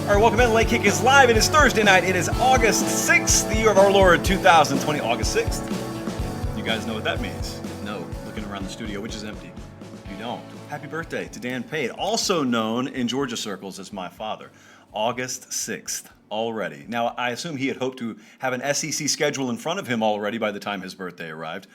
All right, welcome in. Late Kick is live. It is Thursday night. It is August 6th, the year of our Lord 2020. August 6th. You guys know what that means? No, looking around the studio, which is empty. You don't. Happy birthday to Dan Pate, also known in Georgia circles as my father. August 6th already. Now, I assume he had hoped to have an SEC schedule in front of him already by the time his birthday arrived.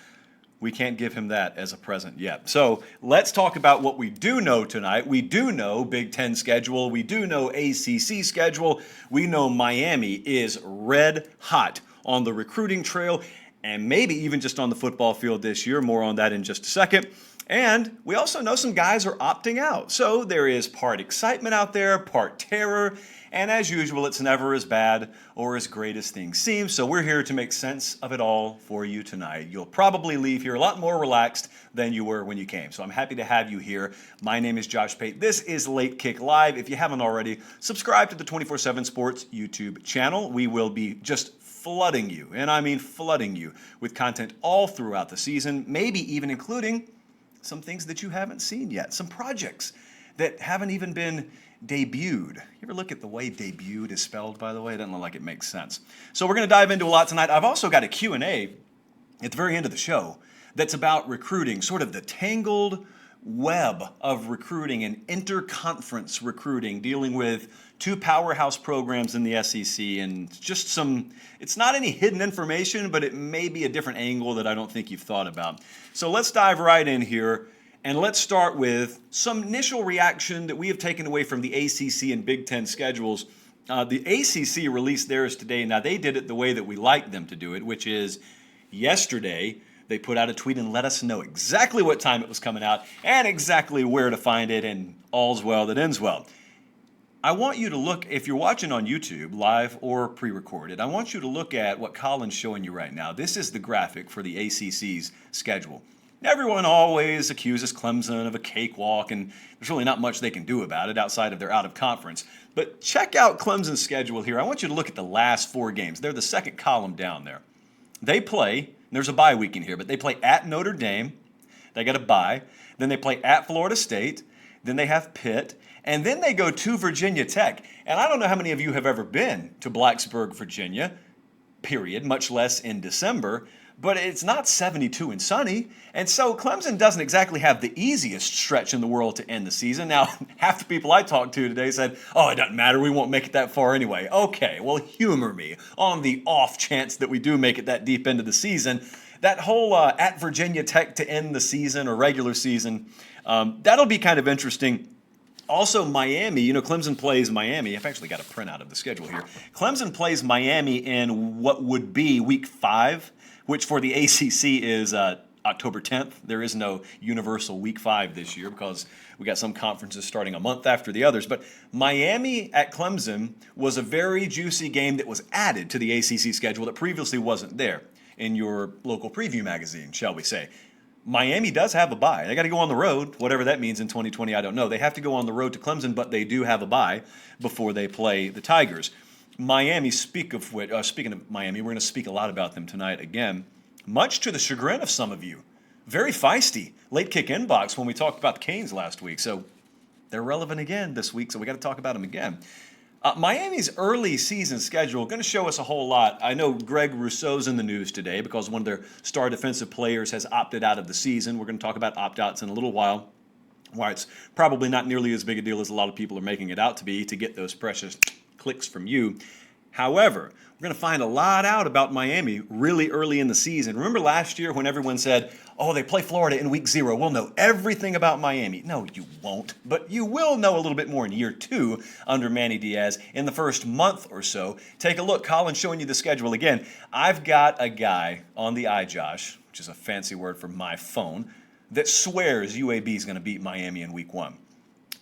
We can't give him that as a present yet. So let's talk about what we do know tonight. We do know Big Ten schedule. We do know ACC schedule. We know Miami is red hot on the recruiting trail and maybe even just on the football field this year. More on that in just a second. And we also know some guys are opting out. So there is part excitement out there, part terror. And as usual, it's never as bad or as great as things seem. So we're here to make sense of it all for you tonight. You'll probably leave here a lot more relaxed than you were when you came. So I'm happy to have you here. My name is Josh Pate. This is Late Kick Live. If you haven't already, subscribe to the 24/7 Sports YouTube channel. We will be just flooding you, and I mean flooding you, with content all throughout the season, maybe even including some things that you haven't seen yet, some projects that haven't even been debuted. You ever look at the way debuted is spelled, by the way? It doesn't look like it makes sense. So we're going to dive into a lot tonight. I've also got a Q&A at the very end of the show that's about recruiting, sort of the tangled web of recruiting and interconference recruiting, dealing with two powerhouse programs in the SEC and just some, it's not any hidden information, but it may be a different angle that I don't think you've thought about. So let's dive right in here. And let's start with some initial reaction that we have taken away from the ACC and Big Ten schedules. The ACC released theirs today. Now, they did it the way that we like them to do it, which is yesterday they put out a tweet and let us know exactly what time it was coming out and exactly where to find it, and all's well that ends well. I want you to look, if you're watching on YouTube, live or pre-recorded, I want you to look at what Colin's showing you right now. This is the graphic for the ACC's schedule. Everyone always accuses Clemson of a cakewalk, and there's really not much they can do about it outside of their out-of-conference. But check out Clemson's schedule here. I want you to look at the last four games. They're the second column down there. They play, there's a bye week in here, but they play at Notre Dame. They got a bye. Then they play at Florida State. Then they have Pitt. And then they go to Virginia Tech. And I don't know how many of you have ever been to Blacksburg, Virginia, period, much less in December. But it's not 72 and sunny, and so Clemson doesn't exactly have the easiest stretch in the world to end the season. Now, half the people I talked to today said, oh, it doesn't matter, we won't make it that far anyway. Okay, well, humor me on the off chance that we do make it that deep into the season. That whole at Virginia Tech to end the season or regular season, that'll be kind of interesting. Also, Miami, Clemson plays Miami. I've actually got a printout of the schedule here. Clemson plays Miami in what would be week 5, which for the ACC is October 10th. There is no universal week 5 this year because we got some conferences starting a month after the others. But Miami at Clemson was a very juicy game that was added to the ACC schedule that previously wasn't there in your local preview magazine, shall we say. Miami does have a bye. They got to go on the road, whatever that means in 2020, I don't know. They have to go on the road to Clemson, but they do have a bye before they play the Tigers. Miami, speaking of Miami, we're going to speak a lot about them tonight again, much to the chagrin of some of you. Very feisty late kick inbox when we talked about the Canes last week, so they're relevant again this week, so we got to talk about them again. Miami's early season schedule going to show us a whole lot. I know Greg Rousseau's in the news today because one of their star defensive players has opted out of the season. We're going to talk about opt-outs in a little while, why it's probably not nearly as big a deal as a lot of people are making it out to be to get those precious clicks from you. However, we're going to find a lot out about Miami really early in the season. Remember last year when everyone said, oh, they play Florida in week 0. We'll know everything about Miami. No, you won't. But you will know a little bit more in year 2 under Manny Diaz in the first month or so. Take a look. Colin's showing you the schedule again. I've got a guy on the iJosh, which is a fancy word for my phone, that swears UAB is going to beat Miami in week 1.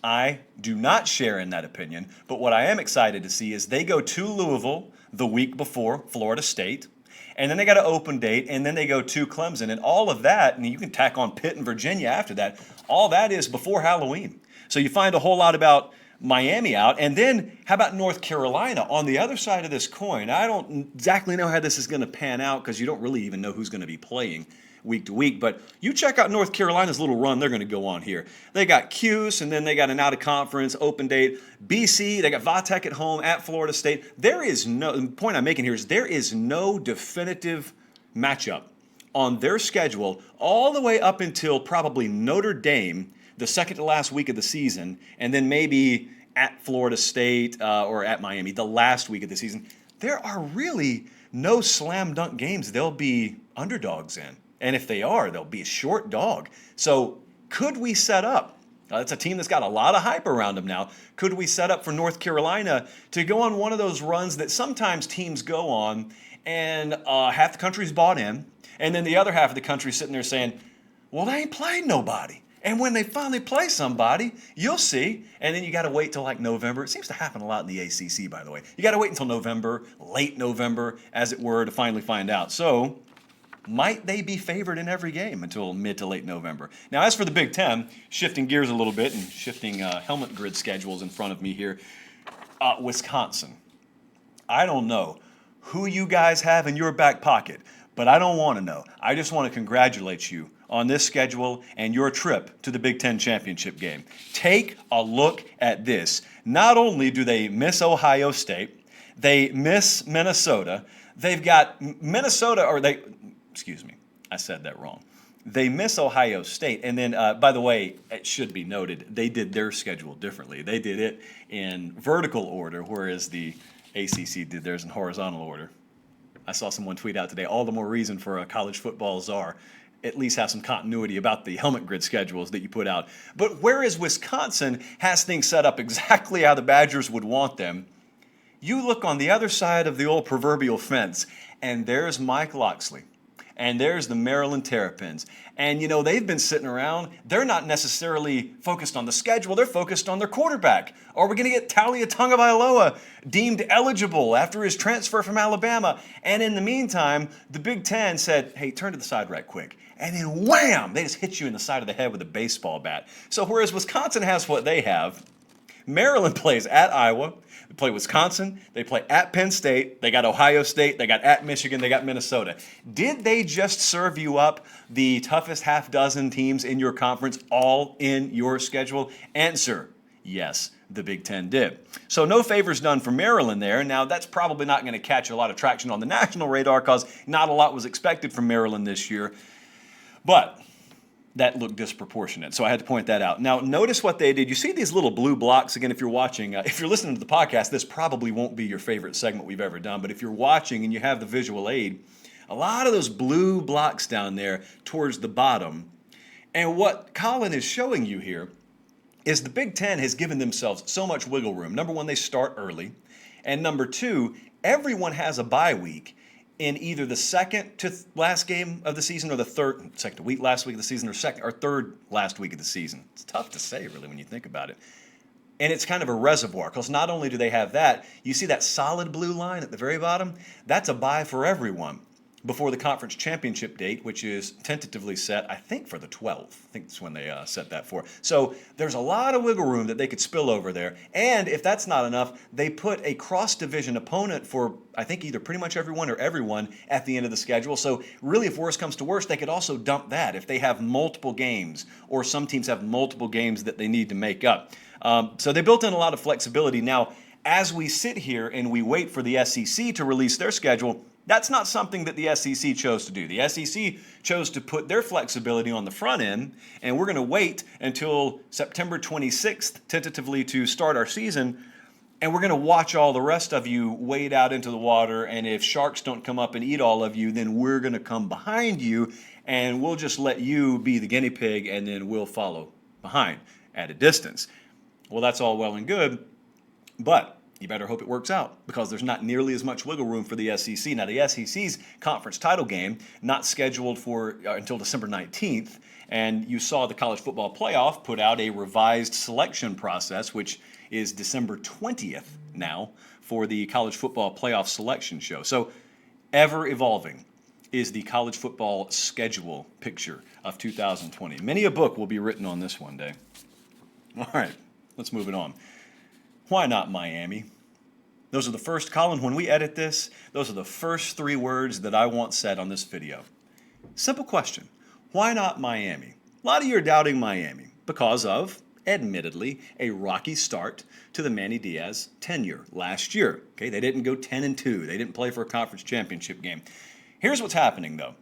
I do not share in that opinion, but what I am excited to see is they go to Louisville the week before Florida State, and then they got an open date, and then they go to Clemson, and all of that, and you can tack on Pitt and Virginia after that, all that is before Halloween. So you find a whole lot about Miami out, and then how about North Carolina on the other side of this coin? I don't exactly know how this is going to pan out because you don't really even know who's going to be playing week to week. But you check out North Carolina's little run they're going to go on here. They got Cuse, and then they got an out-of-conference open date. BC, they got Vatech at home at Florida State. The point I'm making here is there is no definitive matchup on their schedule all the way up until probably Notre Dame, the second to last week of the season, and then maybe at Florida State or at Miami, the last week of the season. There are really no slam dunk games they'll be underdogs in. And if they are, they'll be a short dog. So could we set up? It's a team that's got a lot of hype around them now. Could we set up for North Carolina to go on one of those runs that sometimes teams go on and half the country's bought in, and then the other half of the country's sitting there saying, well, they ain't playing nobody. And when they finally play somebody, you'll see. And then you got to wait till like November. It seems to happen a lot in the ACC, by the way. You got to wait until November, late November, as it were, to finally find out. So might they be favored in every game until mid to late November? Now, as for the Big Ten, shifting gears a little bit and shifting helmet grid schedules in front of me here, Wisconsin. I don't know who you guys have in your back pocket, but I don't want to know. I just want to congratulate you on this schedule and your trip to the Big Ten championship game. Take a look at this. Not only do they miss Ohio State, they miss Minnesota. They've got Minnesota, I said that wrong. They miss Ohio State. And then, by the way, it should be noted, they did their schedule differently. They did it in vertical order, whereas the ACC did theirs in horizontal order. I saw someone tweet out today, all the more reason for a college football czar at least have some continuity about the helmet grid schedules that you put out. But whereas Wisconsin has things set up exactly how the Badgers would want them, you look on the other side of the old proverbial fence, and there's Mike Locksley, and there's the Maryland Terrapins. And, you know, they've been sitting around. They're not necessarily focused on the schedule. They're focused on their quarterback. Are we going to get Talia Tagovailoa deemed eligible after his transfer from Alabama? And in the meantime, the Big Ten said, hey, turn to the side right quick. And then wham, they just hit you in the side of the head with a baseball bat. So whereas Wisconsin has what they have, Maryland plays at Iowa, they play Wisconsin, they play at Penn State, they got Ohio State, they got at Michigan, they got Minnesota. Did they just serve you up the toughest half dozen teams in your conference all in your schedule? Answer, yes, the Big Ten did. So no favors done for Maryland there. Now that's probably not going to catch a lot of traction on the national radar because not a lot was expected from Maryland this year. But that looked disproportionate, so I had to point that out. Now, notice what they did. You see these little blue blocks? Again, if you're watching, if you're listening to the podcast, this probably won't be your favorite segment we've ever done, but if you're watching and you have the visual aid, a lot of those blue blocks down there towards the bottom. And what Colin is showing you here is the Big Ten has given themselves so much wiggle room. Number one, they start early. And number two, everyone has a bye week in either the second to last game of the season or the second to last week of the season or third last week of the season. It's tough to say, really, when you think about it. And it's kind of a reservoir because not only do they have that, you see that solid blue line at the very bottom? That's a bye for everyone before the conference championship date, which is tentatively set, I think, for the 12th. I think that's when they set that for. So there's a lot of wiggle room that they could spill over there. And if that's not enough, they put a cross-division opponent for, I think, either pretty much everyone or everyone at the end of the schedule. So really, if worse comes to worse, they could also dump that if they have multiple games, or some teams have multiple games that they need to make up. So they built in a lot of flexibility. Now, as we sit here and we wait for the SEC to release their schedule, that's not something that the SEC chose to do. The SEC chose to put their flexibility on the front end, and we're going to wait until September 26th, tentatively, to start our season, and we're going to watch all the rest of you wade out into the water, and if sharks don't come up and eat all of you, then we're going to come behind you, and we'll just let you be the guinea pig, and then we'll follow behind at a distance. Well, that's all well and good, but you better hope it works out because there's not nearly as much wiggle room for the SEC. Now, the SEC's conference title game not scheduled for until December 19th, and you saw the College Football Playoff put out a revised selection process, which is December 20th now for the College Football Playoff selection show. So, ever evolving is the college football schedule picture of 2020. Many a book will be written on this one day. All right, let's move it on. Why not Miami? Those are the first, Colin, when we edit this, those are the first three words that I want said on this video. Simple question. Why not Miami? A lot of you are doubting Miami because of, admittedly, a rocky start to the Manny Diaz tenure last year. Okay, they didn't go 10-2. They didn't play for a conference championship game. Here's what's happening, though,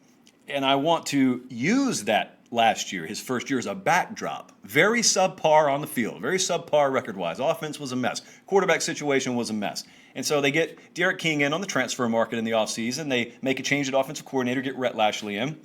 and I want to use that last year, his first year, as a backdrop. Very subpar on the field, very subpar record-wise. Offense was a mess. Quarterback situation was a mess. And so they get Derek King in on the transfer market in the offseason. They make a change at offensive coordinator, get Rhett Lashley in.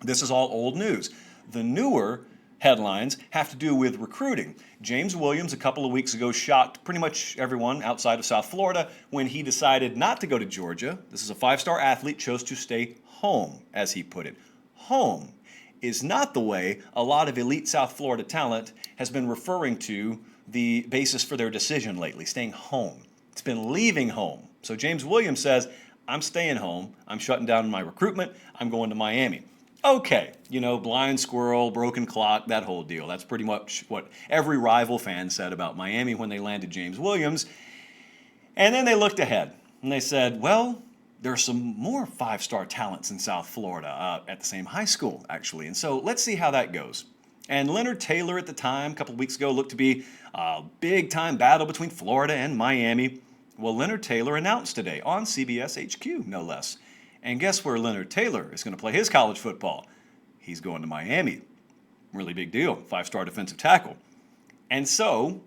This is all old news. The newer headlines have to do with recruiting. James Williams, a couple of weeks ago, shocked pretty much everyone outside of South Florida when he decided not to go to Georgia. This is a five-star athlete, chose to stay home, as he put it. Home is not the way a lot of elite South Florida talent has been referring to the basis for their decision lately, staying home. It's been leaving home. So James Williams says, I'm staying home. I'm shutting down my recruitment. I'm going to Miami. Okay, blind squirrel, broken clock, that whole deal. That's pretty much what every rival fan said about Miami when they landed James Williams. And then they looked ahead and they said, well, there are some more five-star talents in South Florida at the same high school, actually. And so let's see how that goes. And Leonard Taylor at the time, a couple of weeks ago, looked to be a big-time battle between Florida and Miami. Well, Leonard Taylor announced today on CBS HQ, no less. And guess where Leonard Taylor is going to play his college football? He's going to Miami. Really big deal. Five-star defensive tackle. And so,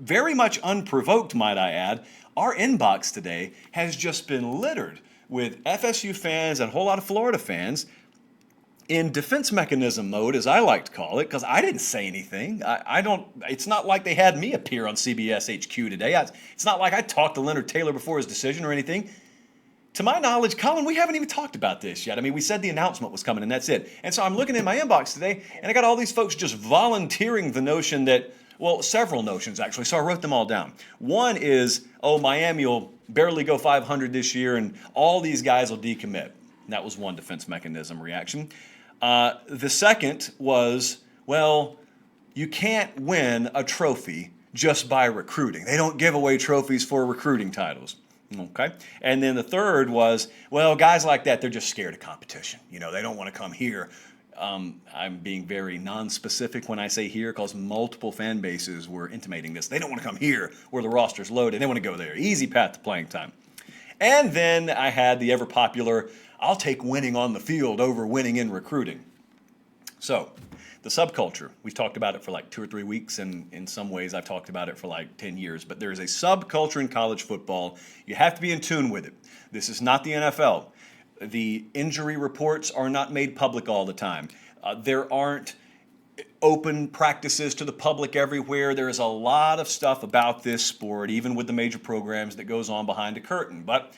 very much unprovoked, might I add, our inbox today has just been littered with FSU fans and a whole lot of Florida fans in defense mechanism mode, as I like to call it, because I didn't say anything. It's not like they had me appear on CBS HQ today. It's not like I talked to Leonard Taylor before his decision or anything. To my knowledge, Colin, we haven't even talked about this yet. I mean, we said the announcement was coming, and that's it. And so I'm looking in my inbox today, and I got all these folks just volunteering the notion that, well, several notions, actually, so I wrote them all down. One is, Miami will barely go 500 this year, and all these guys will decommit. And that was one defense mechanism reaction. The second was, well, you can't win a trophy just by recruiting. They don't give away trophies for recruiting titles. Okay. And then the third was, well, guys like that, they're just scared of competition. They don't want to come here. I'm being very non-specific when I say here because multiple fan bases were intimating this. They don't want to come here where the roster's loaded. They want to go there. Easy path to playing time. And then I had the ever popular, I'll take winning on the field over winning in recruiting. So the subculture, we've talked about it for like 2 or 3 weeks, and in some ways I've talked about it for like 10 years, but there is a subculture in college football. You have to be in tune with it. This is not the NFL. The injury reports are not made public all the time. There aren't open practices to the public everywhere. There is a lot of stuff about this sport, even with the major programs, that goes on behind a curtain. But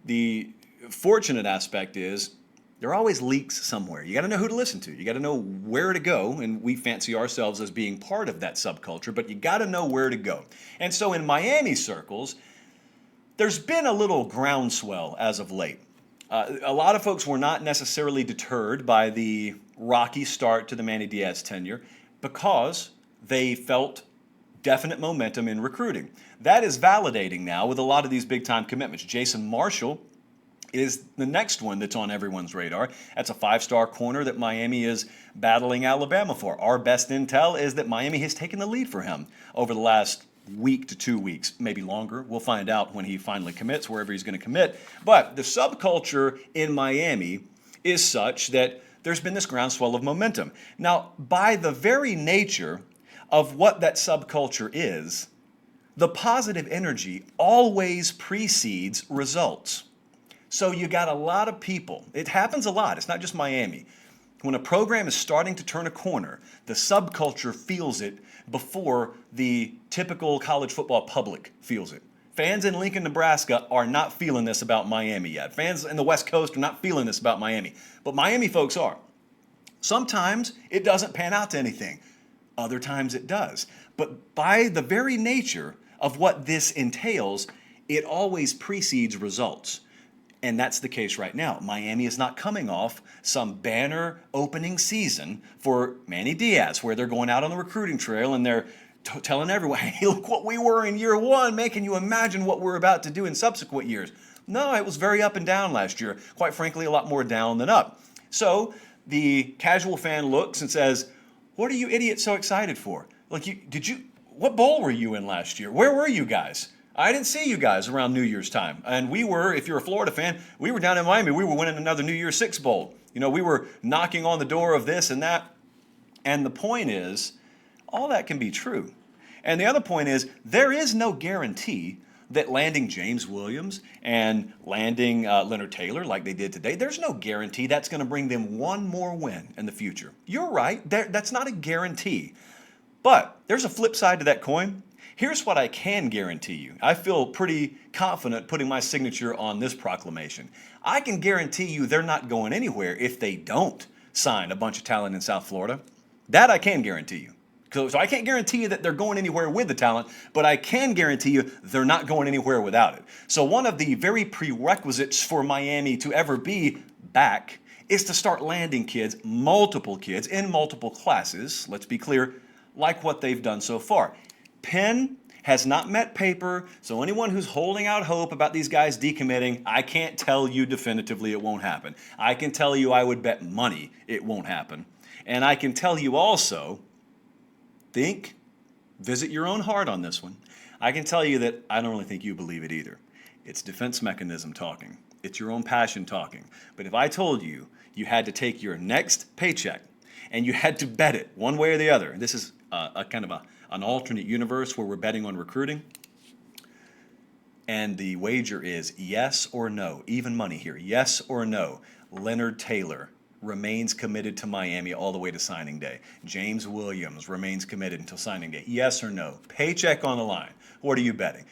the fortunate aspect is there are always leaks somewhere. You got to know who to listen to. You got to know where to go, and we fancy ourselves as being part of that subculture, but you got to know where to go. And so in Miami circles, there's been a little groundswell as of late. A lot of folks were not necessarily deterred by the rocky start to the Manny Diaz tenure because they felt definite momentum in recruiting. That is validating now with a lot of these big-time commitments. Jason Marshall is the next one that's on everyone's radar. That's a 5-star corner that Miami is battling Alabama for. Our best intel is that Miami has taken the lead for him over the last week to 2 weeks, maybe longer. We'll find out when he finally commits, wherever he's going to commit. But the subculture in Miami is such that there's been this groundswell of momentum. Now, by the very nature of what that subculture is, the positive energy always precedes results. So you got a lot of people. It happens a lot. It's not just Miami. When a program is starting to turn a corner, the subculture feels it before the typical college football public feels it. Fans in Lincoln, Nebraska are not feeling this about Miami yet. Fans in the West Coast are not feeling this about Miami. But Miami folks are. Sometimes it doesn't pan out to anything. Other times it does. But by the very nature of what this entails, it always precedes results. And that's the case right now. Miami is not coming off some banner opening season for Manny Diaz, where they're going out on the recruiting trail and they're telling everyone, hey, look what we were in year one. Man, can you imagine what we're about to do in subsequent years? No, it was very up and down last year. Quite frankly, a lot more down than up. So the casual fan looks and says, what are you idiots so excited for? Like, what bowl were you in last year? Where were you guys? I didn't see you guys around New Year's time. And we were, if you're a Florida fan, we were down in Miami. We were winning another New Year's Six bowl. We were knocking on the door of this and that. And the point is, all that can be true. And the other point is, there is no guarantee that landing James Williams and landing Leonard Taylor like they did today, there's no guarantee that's going to bring them one more win in the future. You're right. That's not a guarantee. But there's a flip side to that coin. Here's what I can guarantee you. I feel pretty confident putting my signature on this proclamation. I can guarantee you they're not going anywhere if they don't sign a bunch of talent in South Florida. That I can guarantee you. So I can't guarantee you that they're going anywhere with the talent, but I can guarantee you they're not going anywhere without it. So one of the very prerequisites for Miami to ever be back is to start landing kids, multiple kids, in multiple classes, let's be clear, like what they've done so far. Pen has not met paper, so anyone who's holding out hope about these guys decommitting, I can't tell you definitively it won't happen. I can tell you I would bet money it won't happen. And I can tell you also, visit your own heart on this one. I can tell you that I don't really think you believe it either. It's defense mechanism talking. It's your own passion talking. But if I told you you had to take your next paycheck and you had to bet it one way or the other, this is a kind of an alternate universe where we're betting on recruiting, and the wager is yes or no, even money here, yes or no, Leonard Taylor remains committed to Miami all the way to signing day. James Williams remains committed until signing day. Yes or no? Paycheck on the line. What are you betting?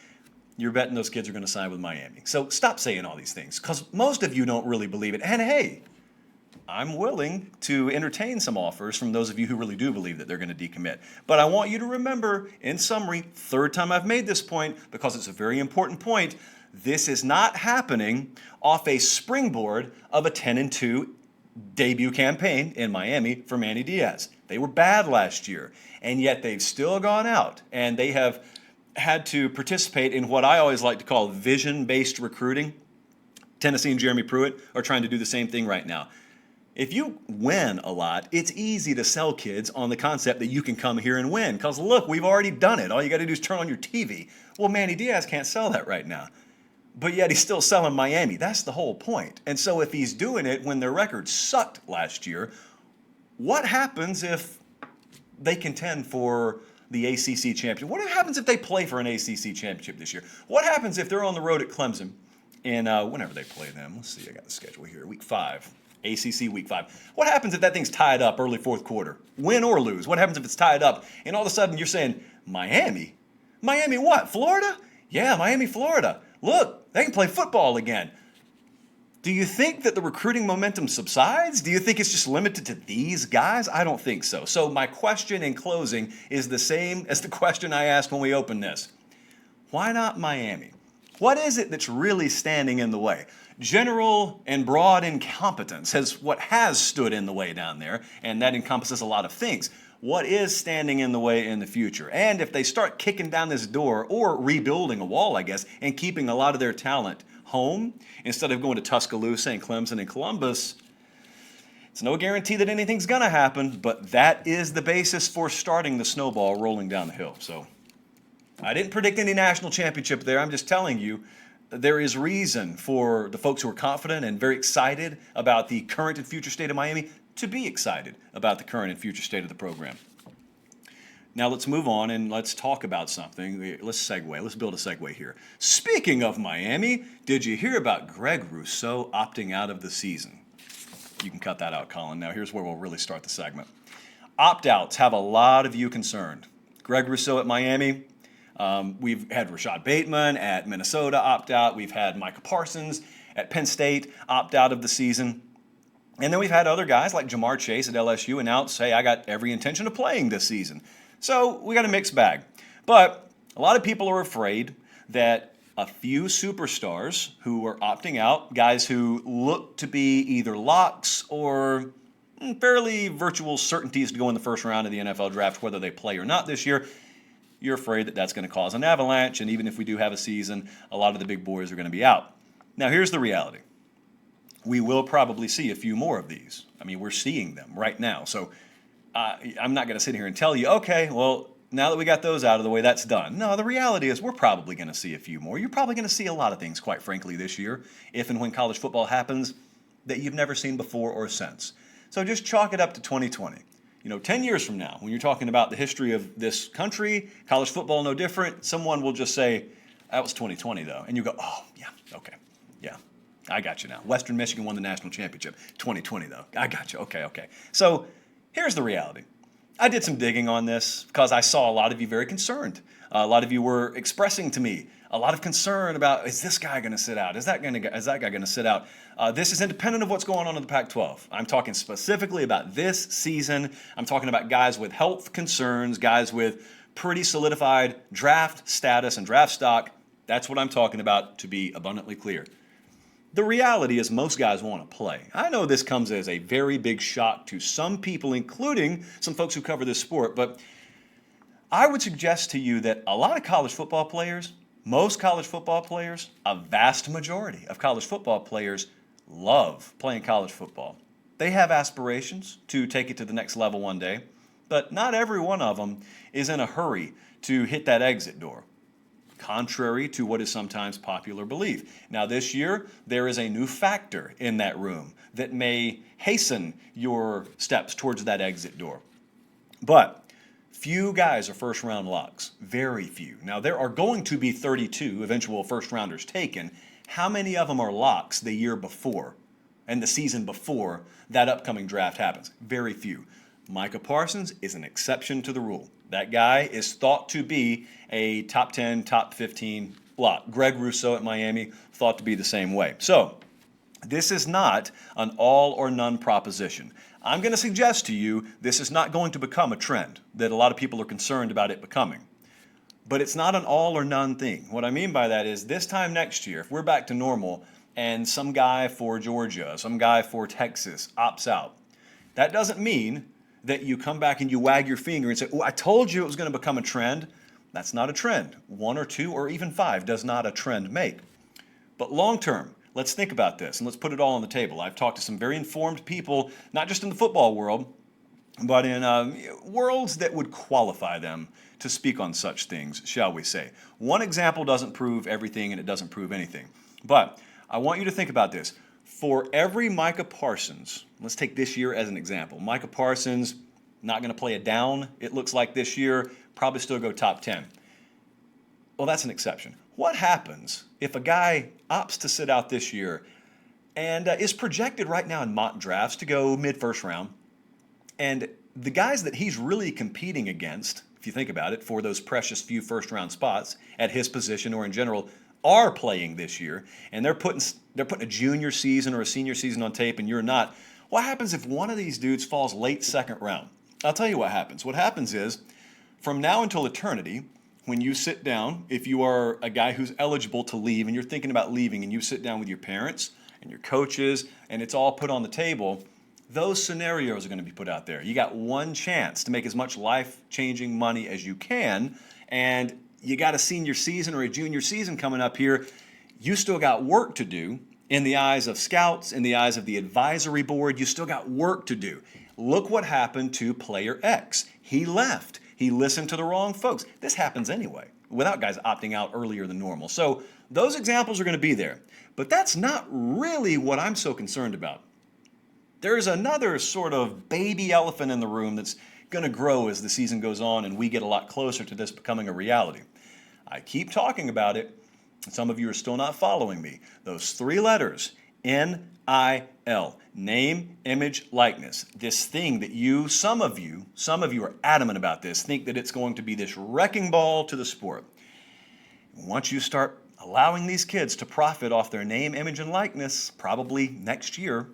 You're betting those kids are going to sign with Miami. So stop saying all these things, because most of you don't really believe it. And hey, I'm willing to entertain some offers from those of you who really do believe that they're going to decommit. But I want you to remember, in summary, third time I've made this point, because it's a very important point, this is not happening off a springboard of a 10-2 debut campaign in Miami for Manny Diaz. They were bad last year, and yet they've still gone out, and they have had to participate in what I always like to call vision-based recruiting. Tennessee and Jeremy Pruitt are trying to do the same thing right now. If you win a lot, it's easy to sell kids on the concept that you can come here and win, because look, we've already done it. All you got to do is turn on your TV. Well, Manny Diaz can't sell that right now. But yet he's still selling Miami. That's the whole point. And so if he's doing it when their record sucked last year, what happens if they contend for the ACC championship? What happens if they play for an ACC championship this year? What happens if they're on the road at Clemson and whenever they play them? Let's see, I got the schedule here. Week 5, ACC Week 5. What happens if that thing's tied up early fourth quarter? Win or lose? What happens if it's tied up and all of a sudden you're saying, Miami? Miami what? Florida? Yeah, Miami, Florida. Look, they can play football again. Do you think that the recruiting momentum subsides? Do you think it's just limited to these guys? I don't think so. So my question in closing is the same as the question I asked when we opened this. Why not Miami? What is it that's really standing in the way? General and broad incompetence is what has stood in the way down there, and that encompasses a lot of things. What is standing in the way in the future? And if they start kicking down this door or rebuilding a wall, I guess, and keeping a lot of their talent home instead of going to Tuscaloosa and Clemson and Columbus, it's no guarantee that anything's going to happen, but that is the basis for starting the snowball rolling down the hill. So I didn't predict any national championship there. I'm just telling you there is reason for the folks who are confident and very excited about the current and future state of Miami to be excited about the current and future state of the program. Now let's move on and let's talk about something. Let's segue. Let's build a segue here. Speaking of Miami, did you hear about Greg Rousseau opting out of the season? You can cut that out, Colin. Now here's where we'll really start the segment. Opt-outs have a lot of you concerned. Greg Rousseau at Miami. We've had Rashad Bateman at Minnesota opt out. We've had Micah Parsons at Penn State opt out of the season. And then we've had other guys like Jamar Chase at LSU announce, hey, I got every intention of playing this season. So we got a mixed bag. But a lot of people are afraid that a few superstars who are opting out, guys who look to be either locks or fairly virtual certainties to go in the first round of the NFL draft, whether they play or not this year, you're afraid that that's going to cause an avalanche. And even if we do have a season, a lot of the big boys are going to be out. Now, here's the reality. we will probably see a few more of these. I mean, we're seeing them right now. So I'm not going to sit here and tell you, okay, well, now that we got those out of the way, that's done. No, the reality is we're probably going to see a few more. You're probably going to see a lot of things, quite frankly, this year, if and when college football happens, that you've never seen before or since. So just chalk it up to 2020. 10 years from now, when you're talking about the history of this country, college football no different, someone will just say, that was 2020, though. And you go, oh, yeah, okay, yeah. I got you now. Western Michigan won the national championship. 2020, though. I got you. Okay. So here's the reality. I did some digging on this because I saw a lot of you very concerned. A lot of you were expressing to me a lot of concern about, is this guy going to sit out? Is that guy going to sit out? This is independent of what's going on in the Pac-12. I'm talking specifically about this season. I'm talking about guys with health concerns, guys with pretty solidified draft status and draft stock. That's what I'm talking about, to be abundantly clear. The reality is most guys want to play. I know this comes as a very big shock to some people, including some folks who cover this sport, but I would suggest to you that a lot of college football players, most college football players, a vast majority of college football players love playing college football. They have aspirations to take it to the next level one day, but not every one of them is in a hurry to hit that exit door, contrary to what is sometimes popular belief. Now, this year, there is a new factor in that room that may hasten your steps towards that exit door. But few guys are first-round locks, very few. Now, there are going to be 32 eventual first-rounders taken. How many of them are locks the year before and the season before that upcoming draft happens? Very few. Micah Parsons is an exception to the rule. That guy is thought to be a top 10, top 15 lock. Greg Rousseau at Miami thought to be the same way. So this is not an all or none proposition. I'm going to suggest to you this is not going to become a trend that a lot of people are concerned about it becoming. But it's not an all or none thing. What I mean by that is this time next year, if we're back to normal and some guy for Georgia, some guy for Texas opts out, that doesn't mean that you come back and you wag your finger and say, oh, I told you it was going to become a trend. That's not a trend. 1 or 2 or even 5 does not a trend make. But long term, let's think about this and let's put it all on the table. I've talked to some very informed people, not just in the football world, but in worlds that would qualify them to speak on such things, shall we say. One example doesn't prove everything and it doesn't prove anything. But I want you to think about this. For every Micah Parsons, let's take this year as an example. Micah Parsons, not going to play a down, it looks like this year, probably still go top 10. Well, that's an exception. What happens if a guy opts to sit out this year and is projected right now in mock drafts to go mid-first round, and the guys that he's really competing against, if you think about it, for those precious few first-round spots at his position or in general, are playing this year, and they're putting a junior season or a senior season on tape and you're not, what happens if one of these dudes falls late second round? I'll tell you what happens. What happens is, from now until eternity, when you sit down, if you are a guy who's eligible to leave and you're thinking about leaving and you sit down with your parents and your coaches and it's all put on the table, those scenarios are going to be put out there. You got one chance to make as much life-changing money as you can, and you got a senior season or a junior season coming up here. You still got work to do in the eyes of scouts, in the eyes of the advisory board. You still got work to do. Look what happened to player X. He left. He listened to the wrong folks. This happens anyway, without guys opting out earlier than normal. So those examples are going to be there. But that's not really what I'm so concerned about. There's another sort of baby elephant in the room that's going to grow as the season goes on and we get a lot closer to this becoming a reality. I keep talking about it, and some of you are still not following me. Those 3 letters, N-I-L, name, image, likeness. This thing that some of you are adamant about this, think that it's going to be this wrecking ball to the sport. Once you start allowing these kids to profit off their name, image, and likeness, probably next year,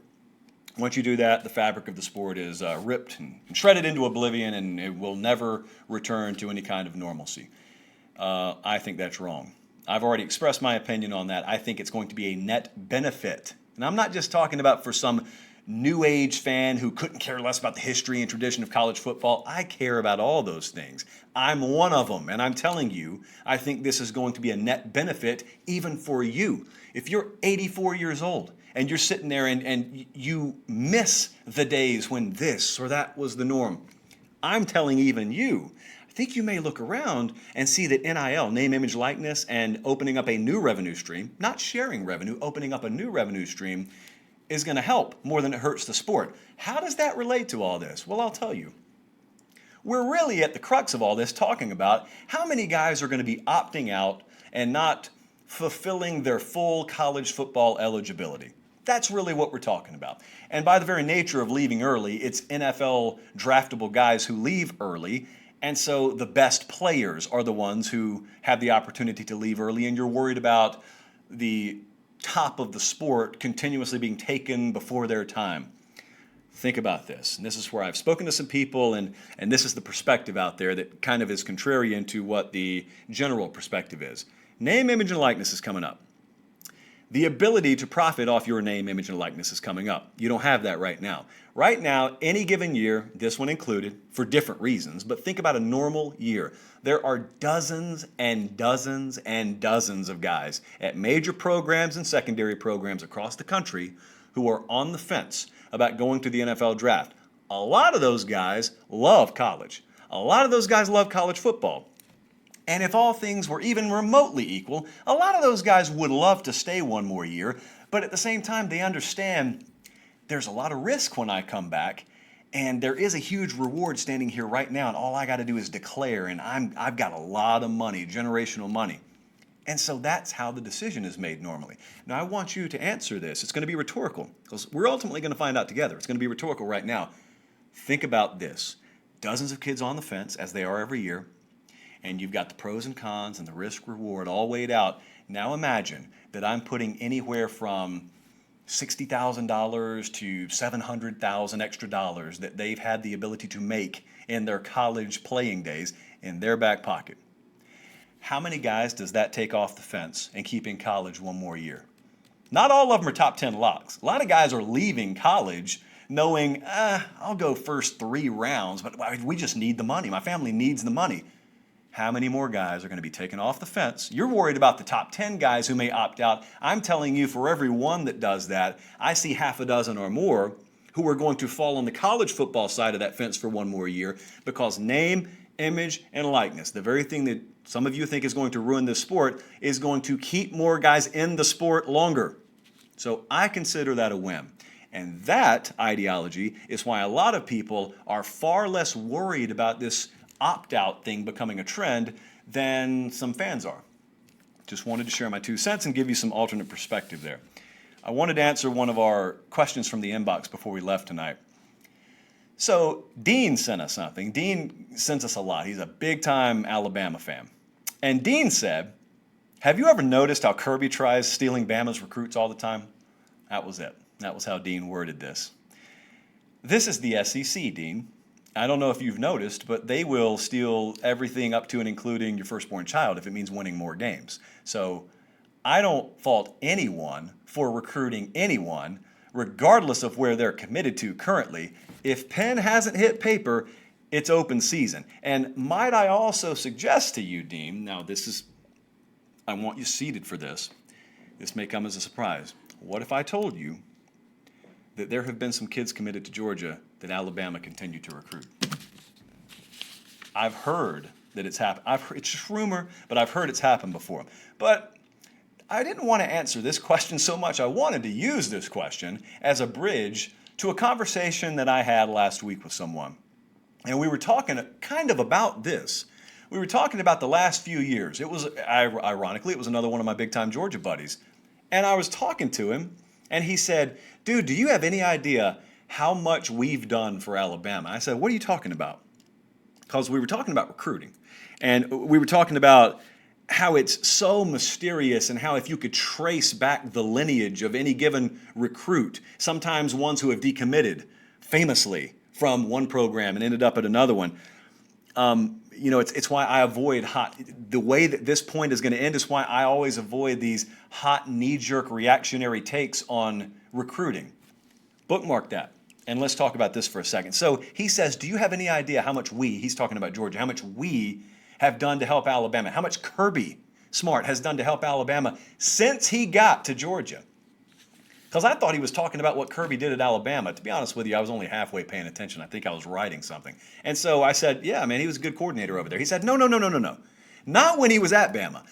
once you do that, the fabric of the sport is ripped and shredded into oblivion, and it will never return to any kind of normalcy. I think that's wrong. I've already expressed my opinion on that. I think it's going to be a net benefit. And I'm not just talking about for some new age fan who couldn't care less about the history and tradition of college football. I care about all those things. I'm one of them, and I'm telling you, I think this is going to be a net benefit even for you. If you're 84 years old and you're sitting there and you miss the days when this or that was the norm. I'm telling even you, I think you may look around and see that NIL, name, image, likeness, and opening up a new revenue stream, not sharing revenue, opening up a new revenue stream is going to help more than it hurts the sport. How does that relate to all this? Well, I'll tell you. We're really at the crux of all this talking about how many guys are going to be opting out and not fulfilling their full college football eligibility. That's really what we're talking about. And by the very nature of leaving early, it's NFL draftable guys who leave early. And so the best players are the ones who have the opportunity to leave early. And you're worried about the top of the sport continuously being taken before their time. Think about this. And this is where I've spoken to some people, and this is the perspective out there that kind of is contrarian to what the general perspective is. Name, image, and likeness is coming up. The ability to profit off your name, image, and likeness is coming up. You don't have that right now. Right now, any given year, this one included, for different reasons, but think about a normal year. There are dozens and dozens and dozens of guys at major programs and secondary programs across the country who are on the fence about going to the NFL draft. A lot of those guys love college. A lot of those guys love college football. And if all things were even remotely equal, a lot of those guys would love to stay one more year, but at the same time, they understand there's a lot of risk when I come back, and there is a huge reward standing here right now, and all I got to do is declare, and I've got a lot of money, generational money. And so that's how the decision is made normally. Now, I want you to answer this. It's going to be rhetorical, because we're ultimately going to find out together. It's going to be rhetorical right now. Think about this. Dozens of kids on the fence, as they are every year, and you've got the pros and cons and the risk-reward all weighed out. Now imagine that I'm putting anywhere from $60,000 to $700,000 extra dollars that they've had the ability to make in their college playing days in their back pocket. How many guys does that take off the fence and keep in college one more year? Not all of them are top 10 locks. A lot of guys are leaving college knowing, I'll go first 3 rounds, but we just need the money. My family needs the money. How many more guys are going to be taken off the fence? You're worried about the top 10 guys who may opt out. I'm telling you, for every one that does that, I see half a dozen or more who are going to fall on the college football side of that fence for one more year because name, image, and likeness, the very thing that some of you think is going to ruin this sport, is going to keep more guys in the sport longer. So I consider that a win. And that ideology is why a lot of people are far less worried about this opt-out thing becoming a trend than some fans are. Just wanted to share my 2 cents and give you some alternate perspective there. I wanted to answer one of our questions from the inbox before we left tonight. So Dean sent us something. Dean sends us a lot. He's a big-time Alabama fan. And Dean said, have you ever noticed how Kirby tries stealing Bama's recruits all the time? That was it. That was how Dean worded this. This is the SEC, Dean. I don't know if you've noticed, but they will steal everything up to and including your firstborn child if it means winning more games. So I don't fault anyone for recruiting anyone, regardless of where they're committed to currently. If pen hasn't hit paper, it's open season. And might I also suggest to you, Dean, now I want you seated for this. This may come as a surprise. What if I told you that there have been some kids committed to Georgia that Alabama continued to recruit? I've heard that it's happened. It's just rumor, but I've heard it's happened before. But I didn't want to answer this question so much. I wanted to use this question as a bridge to a conversation that I had last week with someone. And we were talking kind of about this. We were talking about the last few years. It was, ironically, it was another one of my big-time Georgia buddies. And I was talking to him, and he said, dude, do you have any idea how much we've done for Alabama? I said, what are you talking about? Because we were talking about recruiting. And we were talking about how it's so mysterious and how if you could trace back the lineage of any given recruit, sometimes ones who have decommitted famously from one program and ended up at another one. It's why I avoid the way that this point is going to end is why I always avoid these hot knee-jerk reactionary takes on recruiting. Bookmark that. And let's talk about this for a second. So he says, do you have any idea how much he's talking about Georgia, how much we have done to help Alabama, how much Kirby Smart has done to help Alabama since he got to Georgia? Because I thought he was talking about what Kirby did at Alabama. To be honest with you, I was only halfway paying attention. I think I was writing something. And so I said, yeah, man, he was a good coordinator over there. He said, no. Not when he was at Bama.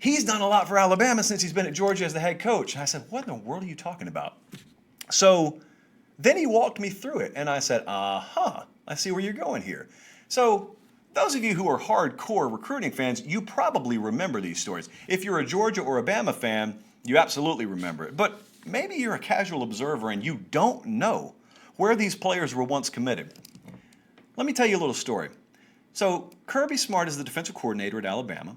He's done a lot for Alabama since he's been at Georgia as the head coach. And I said, what in the world are you talking about? So then he walked me through it. And I said, I see where you're going here. So those of you who are hardcore recruiting fans, you probably remember these stories. If you're a Georgia or a Bama fan, you absolutely remember it. But maybe you're a casual observer and you don't know where these players were once committed. Let me tell you a little story. So Kirby Smart is the defensive coordinator at Alabama,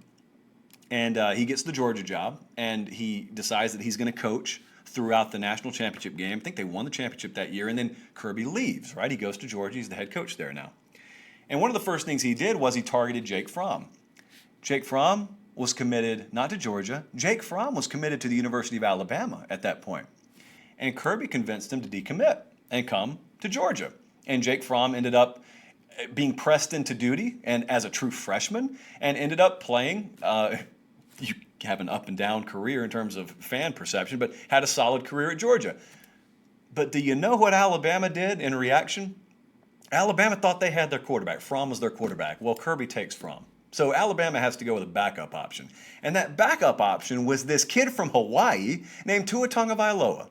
and he gets the Georgia job, and he decides that he's going to coach throughout the national championship game. I think they won the championship that year, and then Kirby leaves, right? He goes to Georgia. He's the head coach there now. And one of the first things he did was he targeted Jake Fromm. Jake Fromm was committed not to Georgia. Jake Fromm was committed to the University of Alabama at that point. And Kirby convinced him to decommit and come to Georgia. And Jake Fromm ended up being pressed into duty and as a true freshman and ended up playing. You have an up and down career in terms of fan perception, but had a solid career at Georgia. But do you know what Alabama did in reaction? Alabama thought they had their quarterback. Fromm was their quarterback. Well, Kirby takes Fromm. So Alabama has to go with a backup option. And that backup option was this kid from Hawaii named Tua Tagovailoa,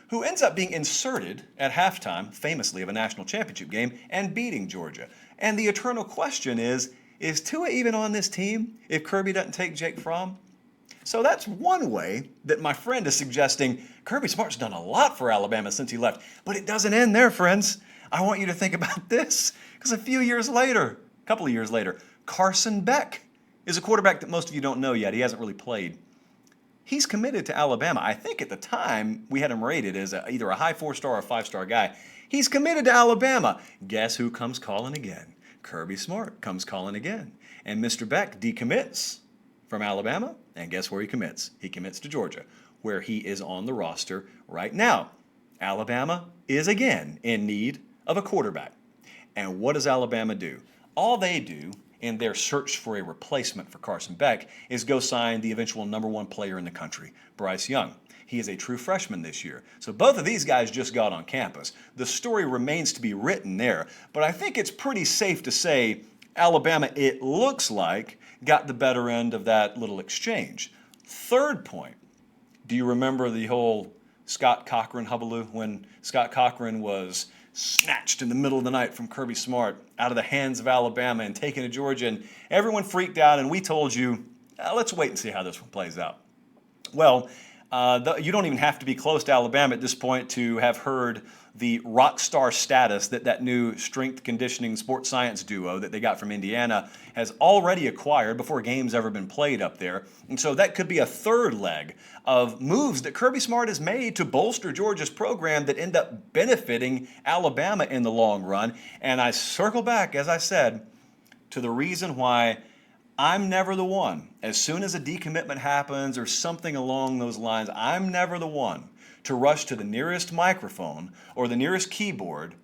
who ends up being inserted at halftime, famously, of a national championship game and beating Georgia. And the eternal question is Tua even on this team if Kirby doesn't take Jake Fromm? So that's one way that my friend is suggesting Kirby Smart's done a lot for Alabama since he left. But it doesn't end there, friends. I want you to think about this, because a couple of years later, Carson Beck is a quarterback that most of you don't know yet. He hasn't really played. He's committed to Alabama. I think at the time we had him rated as either a high 4-star or a 5-star guy. He's committed to Alabama. Guess who comes calling again? Kirby Smart comes calling again. And Mr. Beck decommits from Alabama, and guess where he commits? He commits to Georgia, where he is on the roster right now. Alabama is again in need of a quarterback. And what does Alabama do? All they do in their search for a replacement for Carson Beck is go sign the eventual number one player in the country, Bryce Young. He is a true freshman this year. So both of these guys just got on campus. The story remains to be written there, but I think it's pretty safe to say Alabama, it looks like, got the better end of that little exchange. Third point, do you remember the whole Scott Cochran hullabaloo when Scott Cochran was snatched in the middle of the night from Kirby Smart out of the hands of Alabama and taken to Georgia, and everyone freaked out, and we told you, let's wait and see how this one plays out. Well, you don't even have to be close to Alabama at this point to have heard the rock star status that new strength conditioning sports science duo that they got from Indiana has already acquired before a game's ever been played up there. And so that could be a third leg of moves that Kirby Smart has made to bolster Georgia's program that end up benefiting Alabama in the long run. And I circle back, as I said, to the reason why I'm never the one. As soon as a decommitment happens or something along those lines, I'm never the one to rush to the nearest microphone or the nearest keyboard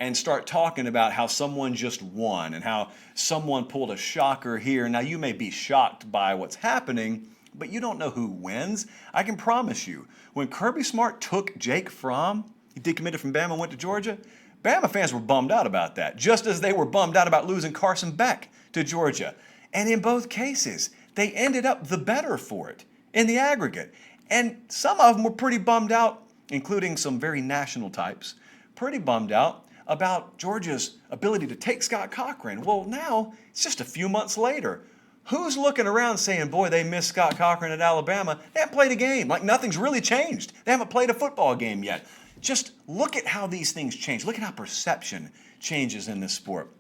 and start talking about how someone just won and how someone pulled a shocker here. Now, you may be shocked by what's happening, but you don't know who wins. I can promise you, when Kirby Smart took Jake Fromm, he decommitted from Bama and went to Georgia, Bama fans were bummed out about that, just as they were bummed out about losing Carson Beck to Georgia. And in both cases, they ended up the better for it in the aggregate. And some of them were pretty bummed out, including some very national types, pretty bummed out about Georgia's ability to take Scott Cochran. Well, now, it's just a few months later. Who's looking around saying, boy, they missed Scott Cochran at Alabama? They haven't played a game. Like nothing's really changed. They haven't played a football game yet. Just look at how these things change. Look at how perception changes in this sport.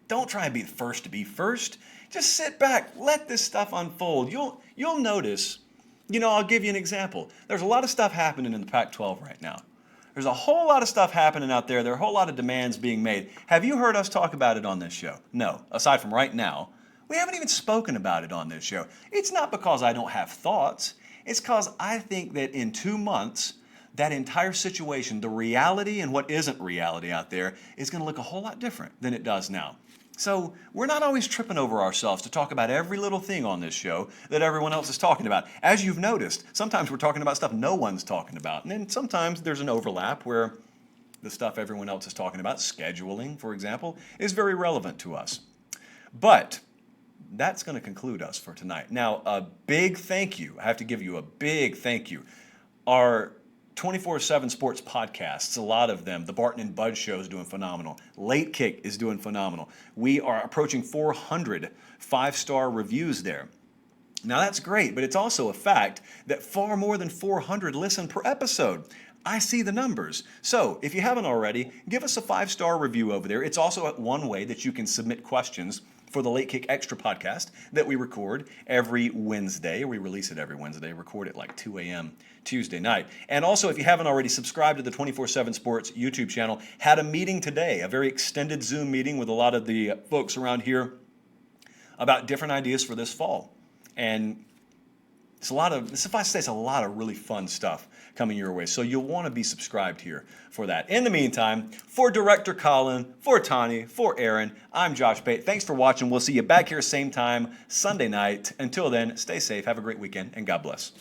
Don't try and be the first to be first. Just sit back. Let this stuff unfold. You'll notice. I'll give you an example. There's a lot of stuff happening in the Pac-12 right now. There's a whole lot of stuff happening out there. There are a whole lot of demands being made. Have you heard us talk about it on this show? No. Aside from right now, we haven't even spoken about it on this show. It's not because I don't have thoughts. It's because I think that in 2 months, that entire situation, the reality and what isn't reality out there, is going to look a whole lot different than it does now. So we're not always tripping over ourselves to talk about every little thing on this show that everyone else is talking about. As you've noticed, sometimes we're talking about stuff no one's talking about. And then sometimes there's an overlap where the stuff everyone else is talking about, scheduling, for example, is very relevant to us. But that's going to conclude us for tonight. Now, a big thank you. I have to give you a big thank you. Our 24/7 sports podcasts, a lot of them, the Barton and Bud show is doing phenomenal. Late Kick is doing phenomenal. We are approaching 400 five-star reviews there. Now that's great, but it's also a fact that far more than 400 listen per episode. I see the numbers. So if you haven't already, give us a 5-star review over there. It's also one way that you can submit questions for the Late Kick Extra podcast that we record every Wednesday. We release it every Wednesday, record it like 2 a.m. Tuesday night. And also, if you haven't already subscribed to the 24/7 Sports YouTube channel, had a meeting today, a very extended Zoom meeting with a lot of the folks around here about different ideas for this fall. And it's a lot of, suffice to say, it's a lot of really fun stuff coming your way. So you'll want to be subscribed here for that. In the meantime, for Director Colin, for Tani, for Aaron, I'm Josh Pate. Thanks for watching. We'll see you back here same time Sunday night. Until then, stay safe, have a great weekend, and God bless.